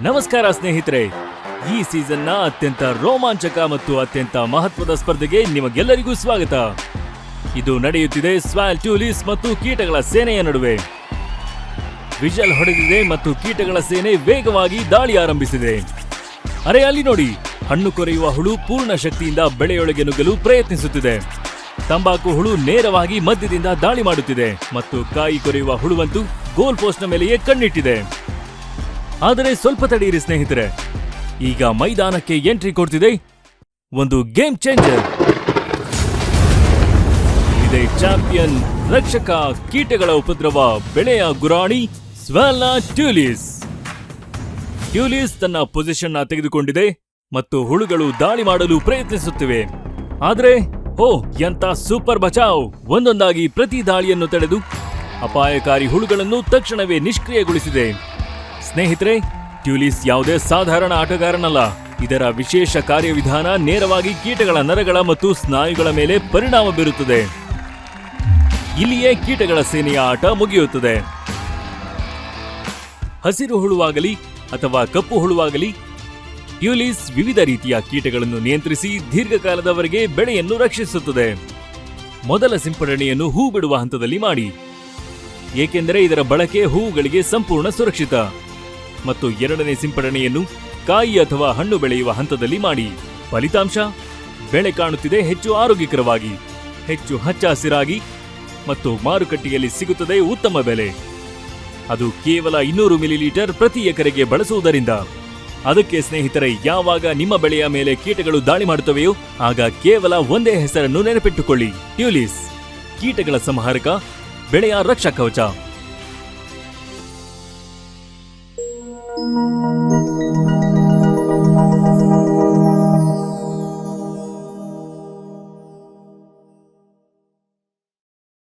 ನಮಸ್ಕಾರ ಸ್ನೇಹಿತರೆ, ಈ ಸೀಸನ್ನ ಅತ್ಯಂತ ರೋಮಾಂಚಕ ಮತ್ತು ಅತ್ಯಂತ ಮಹತ್ವದ ಸ್ಪರ್ಧೆಗೆ ನಿಮಗೆಲ್ಲರಿಗೂ ಸ್ವಾಗತ. ಇದು ನಡೆಯುತ್ತಿದೆ ಸ್ವಾಲ್ ಟ್ಯೂಲಿಸ್ ಮತ್ತು ಕೀಟಗಳ ಸೇನೆಯ ನಡುವೆ. ವಿಜಲ್ ಹೊಡೆದಿದೆ ಮತ್ತು ಕೀಟಗಳ ಸೇನೆ ವೇಗವಾಗಿ ದಾಳಿ ಆರಂಭಿಸಿದೆ. ಅರೆ ಅಲ್ಲಿ ನೋಡಿ, ಹಣ್ಣು ಕೊರೆಯುವ ಹುಳು ಪೂರ್ಣ ಶಕ್ತಿಯಿಂದ ಬೆಳೆಯೊಳಗೆ ನುಗ್ಗಲು ಪ್ರಯತ್ನಿಸುತ್ತಿದೆ. ತಂಬಾಕು ಹುಳು ನೇರವಾಗಿ ಮಧ್ಯದಿಂದ ದಾಳಿ ಮಾಡುತ್ತಿದೆ ಮತ್ತು ಕಾಯಿ ಕೊರೆಯುವ ಹುಳುವಂತೂ ಗೋಲ್ ಪೋಸ್ಟ್ನ ಮೇಲೆಯೇ ಕಣ್ಣಿಟ್ಟಿದೆ. ಆದರೆ ಸ್ವಲ್ಪ ತಡೆಯಿರಿ ಸ್ನೇಹಿತರೆ, ಈಗ ಮೈದಾನಕ್ಕೆ ಎಂಟ್ರಿ ಕೊಡ್ತಿದೆ ಒಂದು ಗೇಮ್ ಚೇಂಜರ್. ಇದೇ ಚಾಂಪಿಯನ್ ರಕ್ಷಕ ಕೀಟಗಳ ಉಪದ್ರವ ಬೆಳೆಯ ಗುರಾಣಿ ಸ್ವಾಲ್ ಟ್ಯೂಲಿಸ್. ಟ್ಯೂಲಿಸ್ ತನ್ನ ಪೊಸಿಷನ್ ತೆಗೆದುಕೊಂಡಿದೆ ಮತ್ತು ಹುಳುಗಳು ದಾಳಿ ಮಾಡಲು ಪ್ರಯತ್ನಿಸುತ್ತಿವೆ. ಆದರೆ ಎಂತ ಸೂಪರ್ ಬಚಾವ್! ಒಂದೊಂದಾಗಿ ಪ್ರತಿ ದಾಳಿಯನ್ನು ತಡೆದು ಅಪಾಯಕಾರಿ ಹುಳುಗಳನ್ನು ತಕ್ಷಣವೇ ನಿಷ್ಕ್ರಿಯಗೊಳಿಸಿದೆ. ಸ್ನೇಹಿತರೆ, ಟ್ಯೂಲಿಸ್ ಯಾವುದೇ ಸಾಧಾರಣ ಆಟಗಾರನಲ್ಲ. ಇದರ ವಿಶೇಷ ಕಾರ್ಯವಿಧಾನ ನೇರವಾಗಿ ಕೀಟಗಳ ನರಗಳ ಮತ್ತು ಸ್ನಾಯುಗಳ ಮೇಲೆ ಪರಿಣಾಮ ಬೀರುತ್ತದೆ. ಇಲ್ಲಿಯೇ ಕೀಟಗಳ ಸೇನೆಯ ಆಟ ಮುಗಿಯುತ್ತದೆ. ಹಸಿರು ಹುಳುವಾಗಲಿ ಅಥವಾ ಕಪ್ಪು ಹುಳುವಾಗಲಿ, ಟ್ಯೂಲಿಸ್ ವಿವಿಧ ರೀತಿಯ ಕೀಟಗಳನ್ನು ನಿಯಂತ್ರಿಸಿ ದೀರ್ಘಕಾಲದವರೆಗೆ ಬೆಳೆಯನ್ನು ರಕ್ಷಿಸುತ್ತದೆ. ಮೊದಲ ಸಿಂಪಡಣೆಯನ್ನು ಹೂ ಬಿಡುವ ಹಂತದಲ್ಲಿ ಮಾಡಿ, ಏಕೆಂದರೆ ಇದರ ಬಳಕೆ ಹೂವುಗಳಿಗೆ ಸಂಪೂರ್ಣ ಸುರಕ್ಷಿತ. ಮತ್ತು ಎರಡನೇ ಸಿಂಪಡಣೆಯನ್ನು ಕಾಯಿ ಅಥವಾ ಹಣ್ಣು ಬೆಳೆಯುವ ಹಂತದಲ್ಲಿ ಮಾಡಿ. ಫಲಿತಾಂಶ: ಬೆಳೆ ಕಾಣುತ್ತಿದೆ ಹೆಚ್ಚು ಆರೋಗ್ಯಕರವಾಗಿ, ಹೆಚ್ಚು ಹಚ್ಚ ಹಸಿರಾಗಿ ಮತ್ತು ಮಾರುಕಟ್ಟೆಯಲ್ಲಿ ಸಿಗುತ್ತದೆ ಉತ್ತಮ ಬೆಲೆ. ಅದು ಕೇವಲ 200 ಮಿಲಿಲೀಟರ್ ಪ್ರತಿ ಎಕರೆಗೆ ಬಳಸುವುದರಿಂದ. ಅದಕ್ಕೆ ಸ್ನೇಹಿತರೆ, ಯಾವಾಗ ನಿಮ್ಮ ಬೆಳೆಯ ಮೇಲೆ ಕೀಟಗಳು ದಾಳಿ ಮಾಡುತ್ತವೆಯೋ ಆಗ ಕೇವಲ ಒಂದೇ ಹೆಸರನ್ನು ನೆನಪಿಟ್ಟುಕೊಳ್ಳಿ: ಟ್ಯೂಲಿಸ್. ಕೀಟಗಳ ಸಂಹಾರಕ, ಬೆಳೆಯ ರಕ್ಷಾ ಕವಚ.